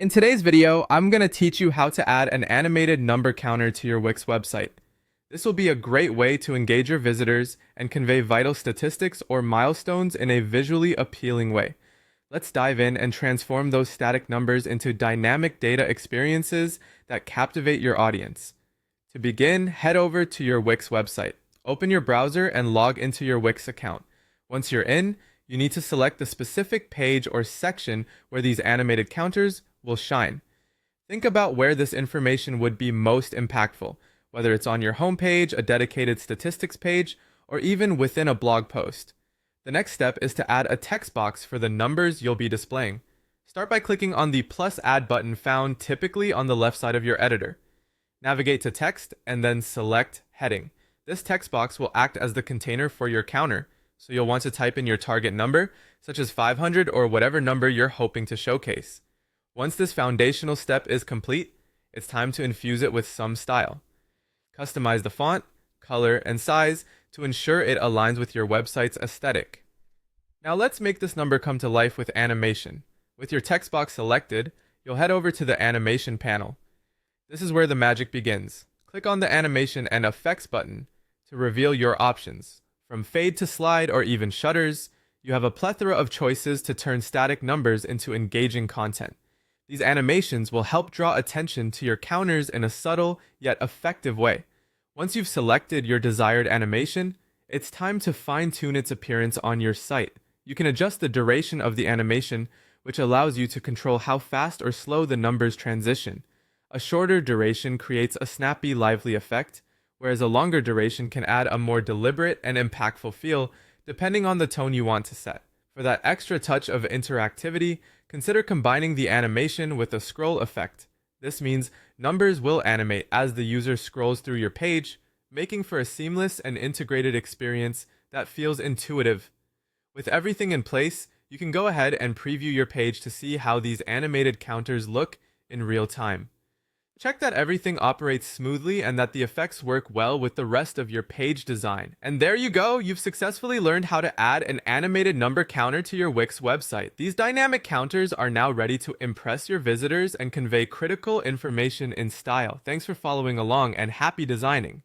In today's video, I'm going to teach you how to add an animated number counter to your Wix website. This will be a great way to engage your visitors and convey vital statistics or milestones in a visually appealing way. Let's dive in and transform those static numbers into dynamic data experiences that captivate your audience. To begin, head over to your Wix website. Open your browser and log into your Wix account. Once you're in, you need to select the specific page or section where these animated counters will shine. Think about where this information would be most impactful, whether it's on your homepage, a dedicated statistics page, or even within a blog post. The next step is to add a text box for the numbers you'll be displaying. Start by clicking on the plus add button found typically on the left side of your editor. Navigate to text and then select heading. This text box will act as the container for your counter, so you'll want to type in your target number, such as 500 or whatever number you're hoping to showcase. Once this foundational step is complete, it's time to infuse it with some style. Customize the font, color, and size to ensure it aligns with your website's aesthetic. Now let's make this number come to life with animation. With your text box selected, you'll head over to the animation panel. This is where the magic begins. Click on the animation and effects button to reveal your options. From fade to slide or even shutters, you have a plethora of choices to turn static numbers into engaging content. These animations will help draw attention to your counters in a subtle yet effective way. Once you've selected your desired animation, it's time to fine-tune its appearance on your site. You can adjust the duration of the animation, which allows you to control how fast or slow the numbers transition. A shorter duration creates a snappy, lively effect, whereas a longer duration can add a more deliberate and impactful feel depending on the tone you want to set. For that extra touch of interactivity, consider combining the animation with a scroll effect. This means numbers will animate as the user scrolls through your page, making for a seamless and integrated experience that feels intuitive. With everything in place, you can go ahead and preview your page to see how these animated counters look in real time. Check that everything operates smoothly and that the effects work well with the rest of your page design. And there you go, you've successfully learned how to add an animated number counter to your Wix website. These dynamic counters are now ready to impress your visitors and convey critical information in style. Thanks for following along and happy designing.